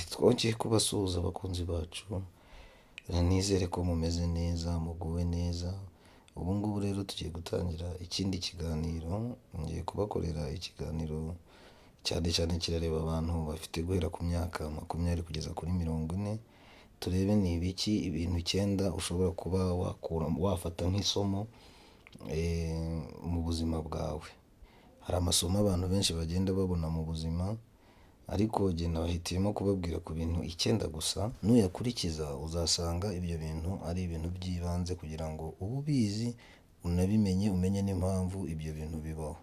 Twongeye kubasuhuza abakunzi bacu, nizere ko mumeze neza, muguwe neza. Ubu ngubu rero tugiye gutangira ikindi kiganiro, ngiye kubakorera ikiganiro cyane cyane kirareba abantu bafite guhera ku myaka 20 kugeza kuri 40. Turebe ni ibiki ibintu 9 ushobora kuba wafata nk'isomo mu buzima bwawe. Hari amasomo abantu benshi bagenda babona mu buzima, ariko jye nabahitiyemo kubabwira ku bintu 9 gusa. Nuyakurikiza uzasanga ibyo bintu ari ibintu by'ibanze kugira ngo ube ubizi, unabimenye, umenye n'impamvu ibyo bintu bibaho.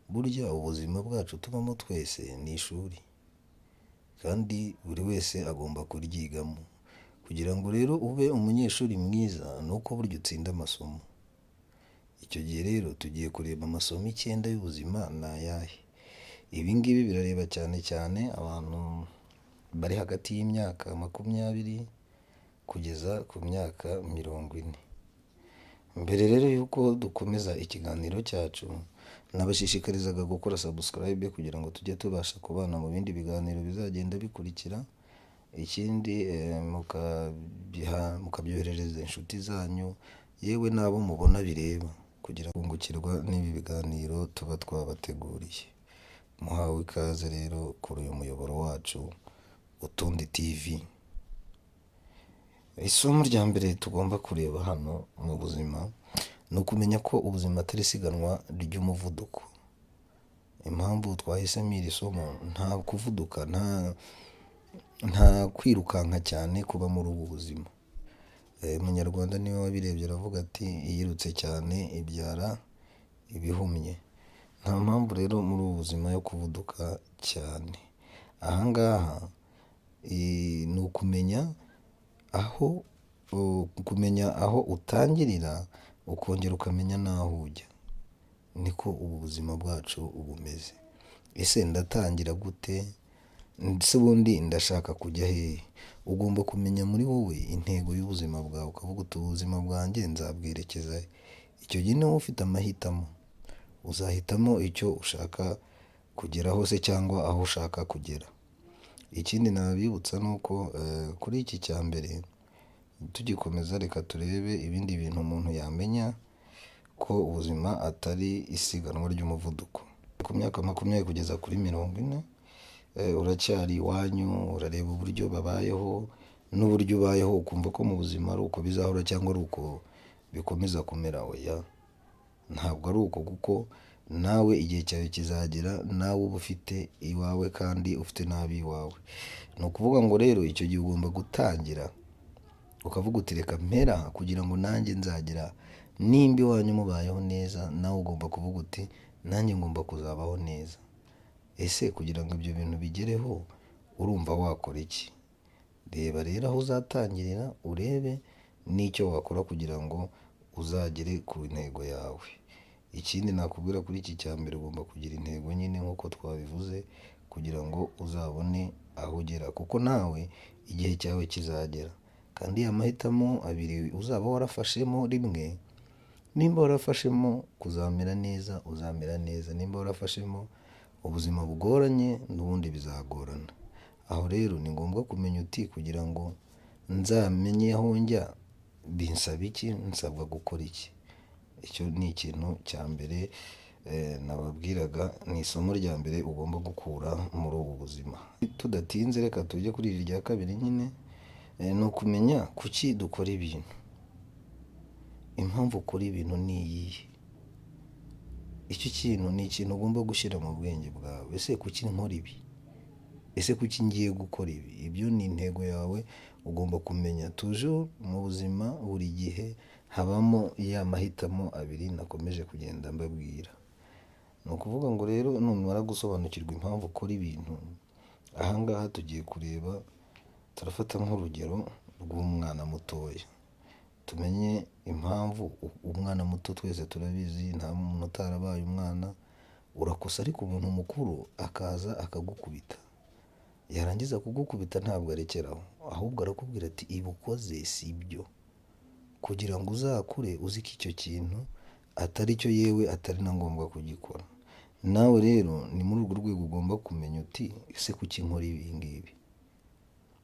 Burya ubuzima bwacu tubamo twese ni ishuri, kandi buri wese agomba kuryigamo. Kugira ngo rero ube umunyeshuri mwiza ni uko burya utsinda amasomo. Icyo gihe rero tugiye kureba amasomo 9 y'ubuzima ni ayahe. Ibi ngibi birareba cyane cyane abantu bari hagati y'imyaka 20 kugeza ku myaka 40. Mbere rero yuko dukomeza ikiganiro cyacu, nabashishikarizaga gukora subscribe kugira ngo tujye tubasha kubana mu bindi biganiro bizagenda bikurikira. Ikindi mukabyoherereza inshuti zanyu, yewe n'abo mubona bireba, kugira ngo ngukirwa n'ibi biganiro tuba twabateguriye. Muhawe ikaze rero kuri uyu muyoboro wacu Utundi TV. Isomo rya mbere tugomba kureba hano mu buzima ni ukumenya ko ubuzima atari isiganwa ry'umuvuduko. Impamvu twahisemo iri somo, nta kuvuduka, nta kwirukanka cyane kuba muri ubu buzima. Umunyarwanda niwe wabirebye aravuga ati iyirutse cyane ibyara ibihumye. Nta mpamvu rero muri ubu buzima yo kuvuduka cyane. Ahangaha ni ukumenya aho utangirira, ukongera ukamenya n'aho ujya. Niko ubu buzima bwacu bumeze. Ese ndatangira gute? Ese ubundi ndashaka kujya hehe? Ugomba kumenya muri wowe intego y'ubuzima bwawe, ukavuga uti ubuzima bwanjye nzabwerekeza he. Icyo gihe niba ufite amahitamo, uzahitamo icyo ushaka kugeraho se cyangwa aho ushaka kugera. Ikindi nabibutsa ni uko kuri iki cya mbere tugikomeza, reka turebe ibindi bintu umuntu yamenya ko ubuzima atari isiganwa ry'umuvuduko. Ku myaka 20 kugeza kuri 40, uracyari iwanyu, urareba uburyo babayeho n'uburyo ubayeho, ukumva ko mu buzima ari uko bizahora cyangwa ari uko bikomeza kumera. Oya, ntabwo ari uko, kuko nawe igihe cyawe kizagera, nawe uba ufite iwawe kandi ufite n'ab'iwawe. Ni ukuvuga ngo rero icyo gihe ugomba gutangira ukavuga uti reka mpera kugira ngo nanjye nzagira, nimba iwanyu mubayeho neza, nawe ugomba kuvuga uti nanjye ngomba kuzabaho neza. Ese kugira ngo ibyo bintu bigereho urumva wakora iki? Reba rero aho uzatangirira, urebe n'icyo wakora kugira ngo uzagere ku ntego yawe. Ikindi nakubwira kuri iki cya mbere, ugomba kugira intego nyine nk'uko twabivuze, kugira ngo uzabone aho ugera, kuko nawe igihe cyawe kizagera. Kandi amahitamo 2 uzaba warafashemo rimwe, nimba warafashemo kuzamera neza, uzamera neza. Nimba warafashemo ubuzima bugoranye, n'ubundi bizagorana. Aho rero ni ngombwa kumenya uti kugira ngo nzamenye aho njya binsaba iki, nsabwa gukora iki. Icyo ni ikintu cya mbere nababwiraga, ni isomo rya mbere ugomba gukura muri ubu buzima. Tudatinze reka tujye kuri iri rya kabiri nyine, ni ukumenya kuki dukora ibintu. Impamvu ukora ibintu ni iyihe? Icyo kintu ni ikintu ugomba gushyira mu bwenge bwawe. Ese kuki nkora ibi? Ese kuki ngiye gukora ibi? Ibyo ni intego yawe ugomba kumenya. Toujours mu buzima buri gihe habamo ya mahitamo 2 nakomeje kugenda mbabwira. Ni ukuvuga ngo rero numara gusobanukirwa impamvu ukora ibintu, ahangaha tugiye kureba, turafata nk'urugero rw'umwana mutoya. Tumenye impamvu umwana muto, twese turabizi, nta muntu utarabaye umwana. Urakosa, ariko umuntu mukuru akaza akagukubita. Yarangiza kugukubita ntabwo arekeraho, ahubwo arakubwira ati ibi ukoze si byo, kugira ngo uzakure uzi ko icyo kintu atari cyo, yewe atari na ngombwa kugikora. Nawe rero ni muri urwo rwego ugomba kumenya uti ese kuki nkora ibi ngibi.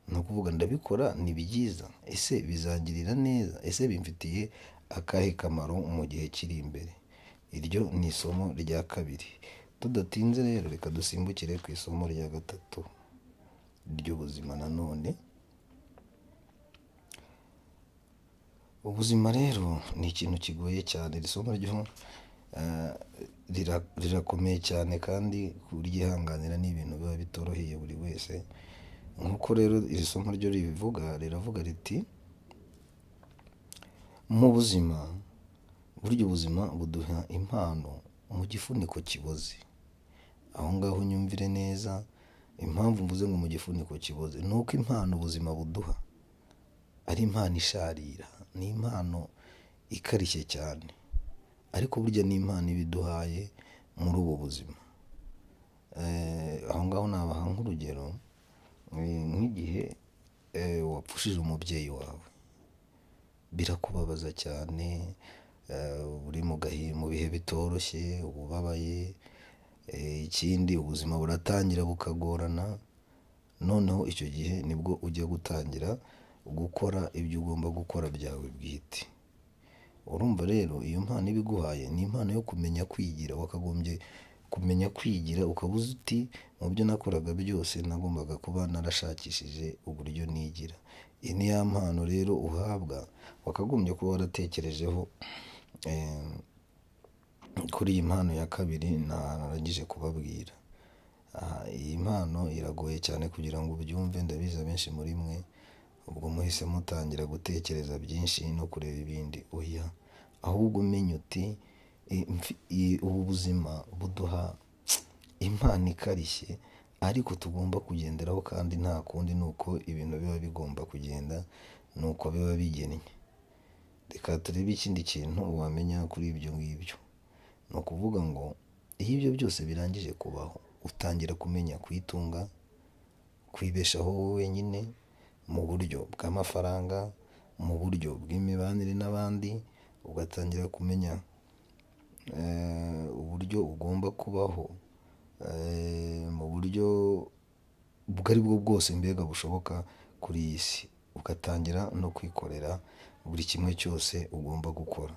ni ukuvuga ndabikora ni byiza, ese bizangirira neza, ese bimfitiye akahe kamaro mu gihe kiri imbere. Iryo ni isomo rya kabiri. Tudatinze rero reka dusimbukire ku isomo rya gatatu ry'ubuzima. Nanone ubuzima rero ni ikintu kigoye cyane. Iri somo ryo rirakomeye cyane kandi kuryihanganira ni ibintu biba bitoroheye buri wese. Nk'uko rero iri somo ryo riravuga riti mu buzima, burya ubuzima buduha impano mu gifuniko kiboze. Aho ngaho nyumvire neza impamvu mvuze ngo mu gifuniko kiboze, ni uko impano ubuzima buduha ari impano isharira, ni impano ikarishye cyane, ariko burya ni impano ibiduhaye muri ubu buzima. Aho ngaho nabaha nk'urugero, nk'igihe wapfushije umubyeyi wawe birakubabaza cyane, uri mu bihe bitoroshye, ubabaye. Ikindi ubuzima buratangira bukagorana, noneho icyo gihe nibwo ujya gutangira gukora ibyo ugomba gukora byawe bwite. Urumva rero iyo mpano ibiguhaye ni impano yo kumenya kwigira. Wakagombye kumenya kwigira, ukaba uzi uti mu byo nakoraga byose nagombaga kuba narashakishije uburyo nigira. Iyi ni ya mpano rero uhabwa, wakagombye kuba waratekerejeho kuri iyi mpano ya kabiri narangije kubabwira. Iyi mpano iragoye cyane kugira ngo ubyumve, ndabizi abenshi muri mwe ubwo muhise mutangira gutekereza byinshi no kureba ibindi. Oya, ahubwo umenya uti ubu buzima buduha impano ikarishye, ariko tugomba kugenderaho kandi nta kundi, ni uko ibintu biba bigomba kugenda, ni uko biba bigennye. Reka turebe ikindi kintu wamenya kuri ibyo ngibyo. Ni ukuvuga ngo iyo ibyo byose birangije kubaho, utangira kumenya kwitunga, kwibeshaho wowe wenyine mu buryo bw'amafaranga, mu buryo bw'imibanire n'abandi. Ugatangira kumenya uburyo ugomba kubaho mu buryo ubwo ari bwo bwose mbega bushoboka kuri iyi si. Ugatangira no kwikorera buri kimwe cyose ugomba gukora.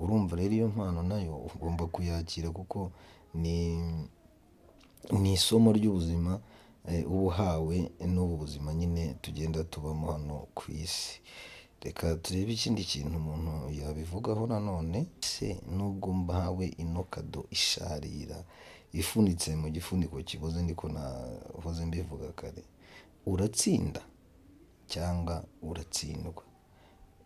Urumva rero iyo mpano nayo ugomba kuyakira, kuko ni isomo ry'ubuzima uba uhawe n'ubu buzima nyine tugenda tubamo hano ku isi. Reka turebe ikindi kintu umuntu yabivugaho nanone. Se nubwo mbahawe ino kado isharira ifunitse mu gifuniko kiboze, niko nahoze mbivuga kare, uratsinda cyangwa uratsindwa.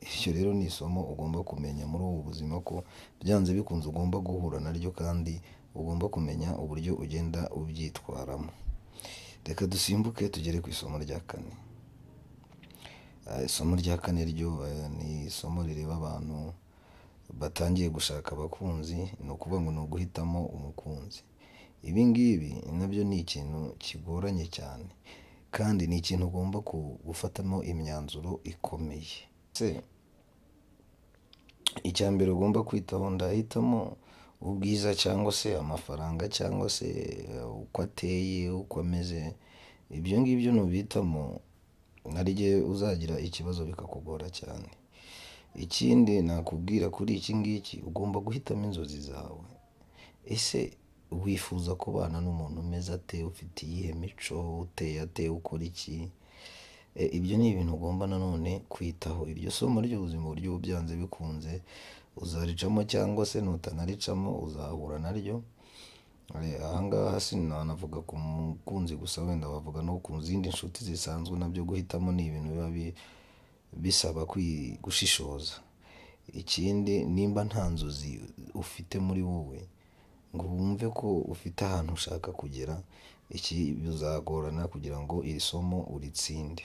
Iryo rero ni isomo ugomba kumenya muri ubu buzima, ko byanze bikunze ugomba guhura naryo kandi ugomba kumenya uburyo ugenda ubyitwaramo. Reka dusimbuke tugere ku isomo rya kane. Isomo rya kane ryo ni isomo rireba abantu batangiye gushaka abakunzi. Ni ukuvuga ngo ni uguhitamo umukunzi. Ibi ngibi nabyo ni ikintu kigoranye cyane, kandi ni ikintu ugomba gufatamo imyanzuro ikomeye. Icya mbere ugomba kwitaho, ndahitamo ubwiza cyangwa se amafaranga cyangwa se uko ateye, uko ameze. Ibyo ngibyo nubihitamo hari igihe uzagira ikibazo bikakugora cyane. Ikindi nakubwira kuri iki ngiki, ugomba guhitamo inzozi zawe. Ese wifuza kubana n'umuntu umeze ate, ufite iyihe mico, uteye ate, ukora iki? Ibyo ni ibintu ugomba nanone kwitaho. Iryo somo ry'ubuzima uburyo byanze bikunze uzaricamo, cyangwa se nutanaricamo uzahura naryo. Aha ngaha sinanavuga ku mukunzi gusa, wenda wavuga no ku zindi nshuti zisanzwe. Nabyo guhitamo ni ibintu biba bisaba gushishoza. Ikindi, nimba nta nzozi ufite muri wowe ngo wumve ko ufite ahantu ushaka kugera, iki bizagorana kugira ngo iri somo uritsinde.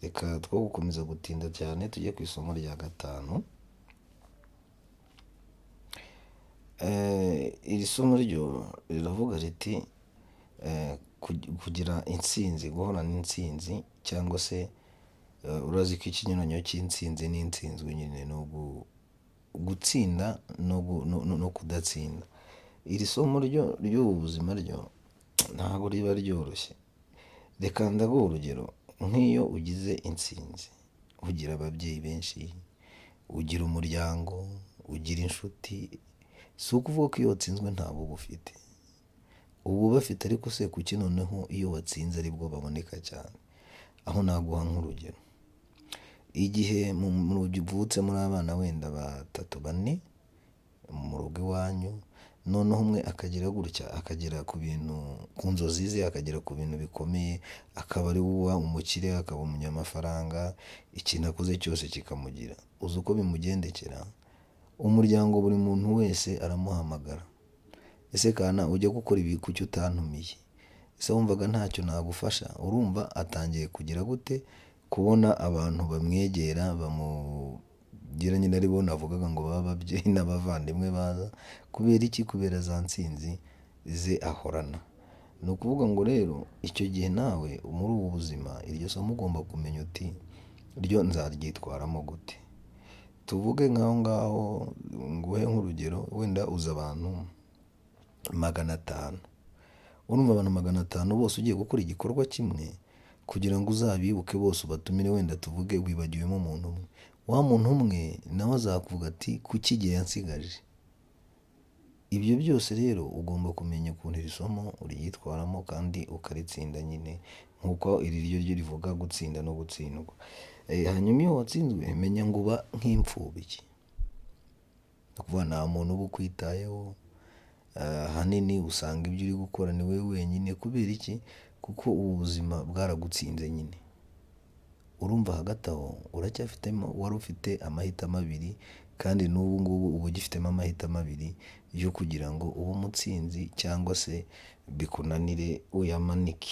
Reka two gukomeza gutinda cyane tujye ku isomo rya gatanu. Iri somo ryo riravuga riti kugira intsinzi, guhorana intsinzi, cyangwa se urazi ko ikinyuranyo cy'intsinzi n'intsinzwi nyine ni gutsinda no kudatsinda. Iri somo ry'ubu buzima ryo ntabwo riba ryoroshye. Reka ndaguha urugero. nk'iyo ugize intsinzi ugira ababyeyi benshi, ugira umuryango, ugira inshuti, si ukuvuga ko iyo watsinzwe ntabo uba ufite, uba ubafite, ariko se kuki noneho iyo watsinze aribwo baboneka cyane? Aho naguha nk'urugero, igihe muvutse muri abana wenda 3 4 mu rugo iwanyu, noneho umwe akagira gutya, akagera ku bintu, ku nzozi ze, akagera ku bintu bikomeye, akaba ari uba umukire, akaba umunyamafaranga, ikintu akoze cyose kikamugira, uzi uko bimugendekera? Umuryango, buri muntu wese aramuhamagara, ese kana ujya gukora ibi kuki utantumiye? Ese wumvaga ntacyo nagufasha? Urumva atangiye kugira gute, kubona abantu bamwegera, bamugira nyine, aribo navugaga ngo baba ababyeyi n'abavandimwe baza. Kubera iki? Kubera za ntsinzi ze ahorana. Ni ukuvuga ngo rero icyo gihe nawe muri ubu buzima, iryo somo ugomba kumenya uti ryo nzaryitwaramo gute. Tuvuge nk'aho ngaho, nguhe nk'urugero, wenda uza abantu 500, urumva abantu 500 bose ugiye gukora igikorwa kimwe, kugira ngo uzabibuke bose ubatumire, wenda tuvuge wibagiwemo umuntu umwe, wa muntu umwe nawe azakuvuga ati kuki igihe yansigaje? Ibyo byose rero ugomba kumenya ukuntu iri somo uryitwaramo kandi ukaritsinda nyine, nk'uko iri ryo rivuga gutsinda no gutsindwa. Hanyuma iyo watsinzwe, menya ngo uba nk'imfubyi, ni ukuvuga nta muntu uba ukwitayeho. Ahanini usanga ibyo uri gukora ni wowe wenyine. Kubera iki? Kuko ubu buzima bwaragutsinze nyine. Urumva hagati aho wari ufite amahitamo 2, kandi n'ubu ngubu uba ugifitemo amahitamo 2 yo kugira ngo ube umutsinzi, cyangwa se bikunanire uyamanike.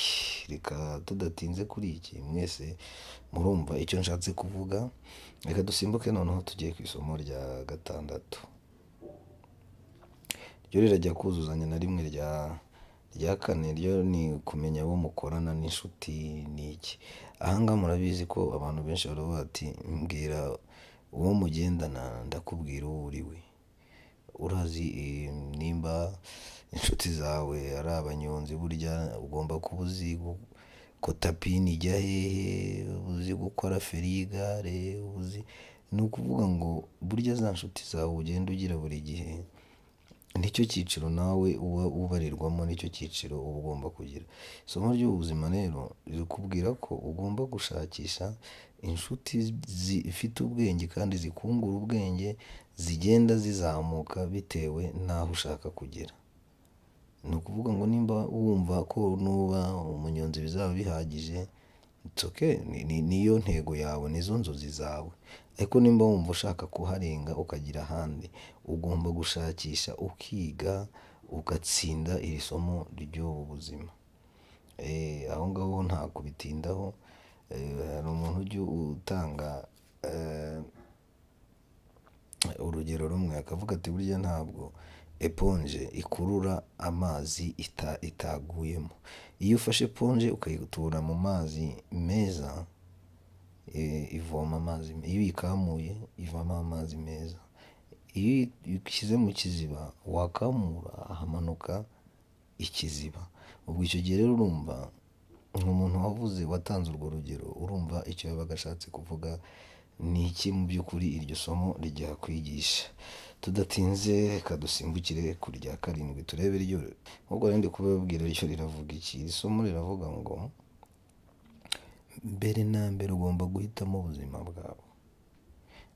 Reka tudatinze kuri iki, mwese murumva icyo nshatse kuvuga. Reka dusimbuke noneho tugiye ku isomo rya 6. Ryo rirajya kuzuzanya na rimwe rya 4, ryo ni kumenya abo mukorana n'inshuti n'iki. Aha ngaha murabizi ko abantu benshi baravuga ati mbwira uwo mugendana ndakubwira uwo uri we. Urazi nimba inshuti zawe ari abanyonzi, burya ugomba kuba uzi ko tapini ijya hehe, uzi gukora feri y'igare, uzi. Ni ukuvuga ngo burya za nshuti zawe ugenda ugira buri gihe, nicyo cyiciro nawe uba ubarirwamo, nicyo cyiciro uba ugomba kugira. Isomo ry'ubuzima rero ririkubwira ko ugomba gushakisha inshuti zifite ubwenge kandi zikungura ubwenge, zigenda zizamuka bitewe n'aho ushaka kugera. Ni ukuvuga ngo nimba wumva ko nuba umunyonzi bizaba bihagije, it's okay, niyo ntego yawe, nizo nzozi zawe. Ariko nimba wumva ushaka kuharenga ukagira ahandi, ugomba gushakisha, ukiga, ugatsinda iri somo ry'ubu buzima. Aho ngaho nta kubitindaho. Hari umuntu ujya utanga urugero rumwe, akavuga ati burya ntabwo eponje ikurura amazi itaguyemo. Iyo ufashe eponje ukayitura mu mazi meza, ivoma amazi, iyo uyikamuye ivamo amazi meza. Iyo uyishyize mu kiziba, wakamura hamanuka ikiziba. Ubwo icyo gihe rero urumva nk'umuntu watanze urwo rugero, urumva icyo yabaga ashatse kuvuga ni iki mu by'ukuri iryo somo rijya kwigisha. Tudatinze reka dusimbukire ku rya 7, turebe ryo, nk'uko ndi kubabwira, ryo riravuga iki. Iri somo riravuga ngo mbere na mbere ugomba guhitamo ubuzima bwawe.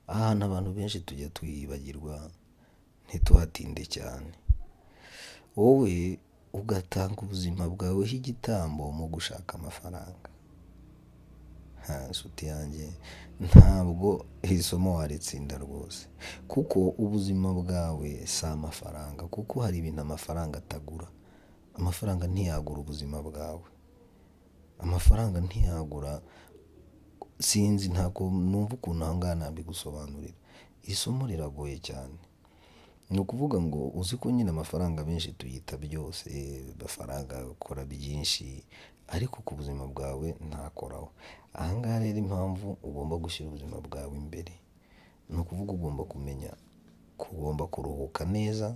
Ahantu abantu benshi tujya twibagirwa, ntituhatinde cyane. Wowe ugatanga ubuzima bwawe h'igitambo mu gushaka amafaranga. Nshuti yanjye, ntabwo iri somo waritsinda rwose, kuko ubuzima bwawe si amafaranga, kuko hari ibintu amafaranga atagura. Amafaranga ntiyagura ubuzima bwawe, amafaranga ntiyagura, sinzi, ntabwo numva ukuntu aha ngaha nabigusobanurira. Iri somo riragoye cyane. Ni ukuvuga ngo uzi ko nyine amafaranga menshi tuyita byose, amafaranga akora byinshi, ariko ku buzima bwawe ntakoraho. Aha ngaha rero impamvu ugomba gushyira ubuzima bwawe imbere, ni ukuvuga ugomba kumenya ko ugomba kuruhuka neza,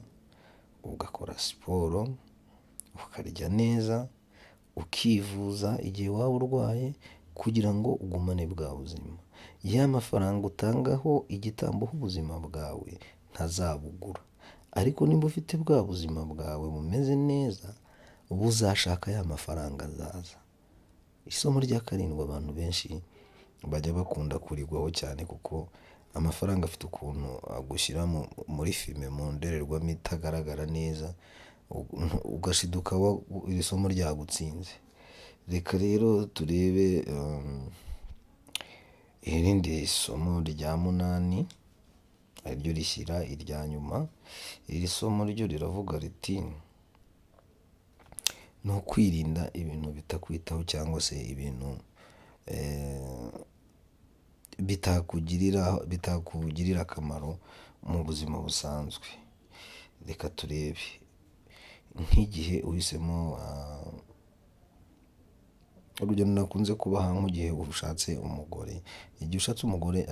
ugakora siporo, ukarya neza, ukivuza igihe waba urwaye, kugira ngo ugumane bwa buzima. Ya mafaranga utangaho igitambo ubuzima bwawe ntazabugura, ariko niba ufite bwa buzima bwawe bumeze neza, buzashaka ya mafaranga azaza. Isomo rya karindwi abantu benshi bajya bakunda kurigwaho cyane, kuko amafaranga afite ukuntu agushyira muri filime, mu ndorerwamo itagaragara neza, ugashiduka iri somo ryagutsinze. Reka rero turebe irindi somo rya 8 ariryo rishyira irya nyuma. Iri somo ryo riravuga riti ni ukwirinda ibintu bitakwitaho cyangwa se ibintu bitakugirira akamaro mu buzima busanzwe. Reka turebe nk'igihe uhisemo urugero nakunze kubaha, nk'igihe ushatse umugore. Igihe ushatse umugore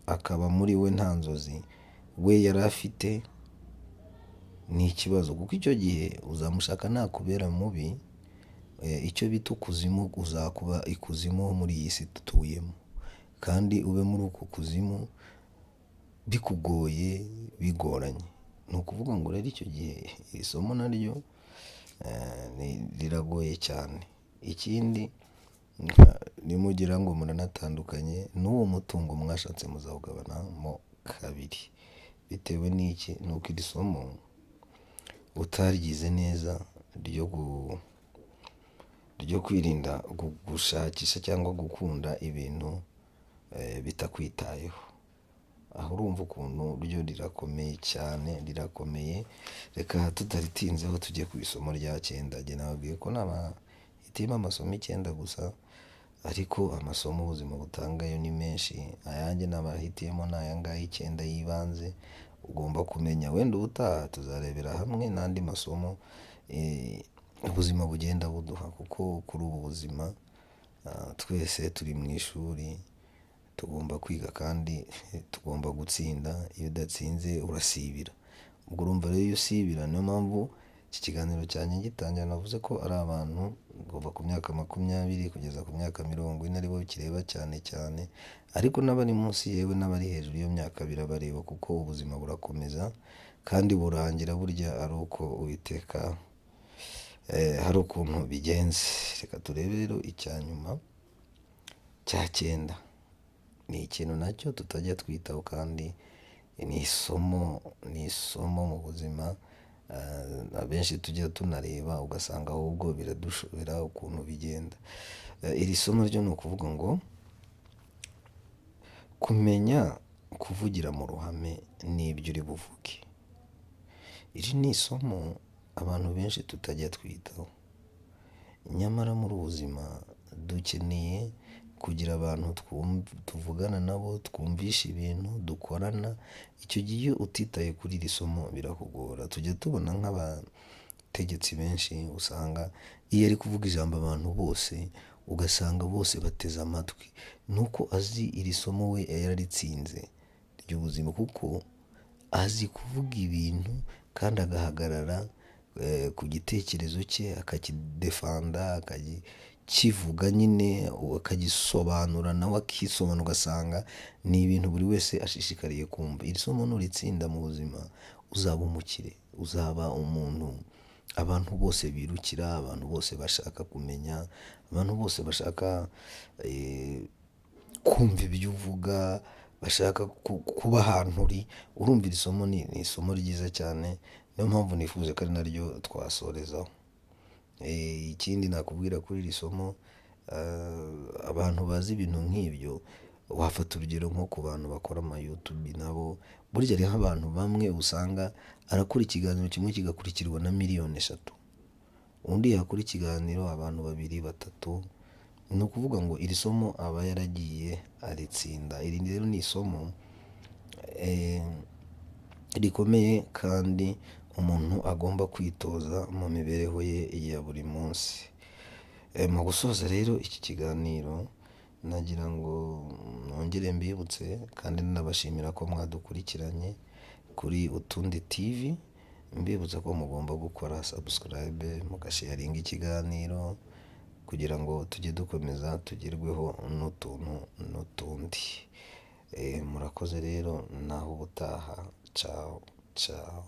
akaba muri we nta nzozi we yari afite, ni ikibazo, kuko icyo gihe uzamushaka nakubera mubi, icyo bita ukuzimu uzakuba ikuzimu muri iyi si dutuyemo, kandi ube muri uko kuzimu bikugoye, bigoranye. Ni ukuvuga ngo rero icyo gihe iri somo naryo riragoye cyane. Ikindi, nimugira ngo muranatandukanye, n'uwo mutungo mwashatse muzawugabanamo kabiri. Bitewe n'iki? Ni uko iri somo utaryize neza ryo kwirinda gushakisha cyangwa gukunda ibintu bitakwitayeho. Aho urumva ukuntu ryo rirakomeye cyane, rirakomeye. Reka tutaritinzeho tujye ku isomo rya 9. Njye nababwiye ko hitimo amasomo 9 gusa, ariko amasomo ubuzima butanga yo ni menshi. Ayanjye nabahitiyemo ni aya ngaya 9 y'ibanze ugomba kumenya. Wenda ubutaha tuzarebera hamwe n'andi masomo ubuzima bugenda buduha, kuko kuri ubu buzima twese turi mu ishuri, tugomba kwiga kandi tugomba gutsinda. Iyo udatsinze urasibira. Ubwo urumva rero iyo usibira, niyo mpamvu iki kiganiro cyanjye gitangira navuze ko ari abantu kuva ku myaka 20 kugeza ku myaka 40 aribo kireba cyane cyane, ariko n'abari munsi yewe n'abari hejuru y'iyo myaka birabareba, kuko ubuzima burakomeza kandi burangira burya ari uko Uwiteka hari ukuntu bigenze. Reka turebe rero icya nyuma cya 9. Ni ikintu nacyo tutajya twitaho, kandi ni isomo mu buzima abenshi tujya tunareba ugasanga ahubwo biradushobera ukuntu bigenda. Iri somo ryo ni ukuvuga ngo kumenya kuvugira mu ruhame n'ibyo uri buvuge. Iri ni isomo abantu benshi tutajya twitaho, nyamara muri ubuzima dukeneye kugira abantu tuvugana nabo, twumvisha ibintu, dukorana. Icyo gihe iyo utitaye kuri iri somo birakugora. Tujya tubona nk'abategetsi benshi usanga iyo ari kuvuga ijambo abantu bose ugasanga bose bateze amatwi, nuko azi iri somo we yararitsinze ry'ubuzima, kuko azi kuvuga ibintu kandi agahagarara ku gitekerezo cye, akakidefanda, kivuga nyine, akagisobanura nawe akisobanura, ugasanga ni ibintu buri wese ashishikariye kumva. Iri somo nuritsinda mu buzima uzaba umukire, uzaba umuntu abantu bose birukira, abantu bose bashaka kumenya, abantu bose bashaka kumva ibyo uvuga, bashaka kuba ahantu uri. Urumva iri somo ni isomo ryiza cyane, niyo mpamvu nifuje ko ari naryo twasorezaho. Ikindi nakubwira kuri iri somo, abantu bazi ibintu nk'ibyo wafata urugero nko ku bantu bakora YouTube nabo. Burya rero abantu bamwe usanga arakora ikiganiro kimwe kigakurikirwa na miliyoni 3, undi yakora ikiganiro abantu 2, 3. Ni ukuvuga ngo iri somo aba yaragiye aritsinda. Iri rero ni isomo rikomeye kandi umuntu agomba kwitoza mu mibereho ye ya buri munsi. Mu gusoza rero iki kiganiro nagira ngo nongere mbibutse kandi nabashimira ko mwadukurikiranye kuri Utundi TV. Mbibutsa ko mugomba gukora subscribe, mugasharinga ikiganiro kugira ngo tujye dukomeza tugerweho n'utuntu n'utundi. Murakoze rero naho ubutaha, cawo cawo.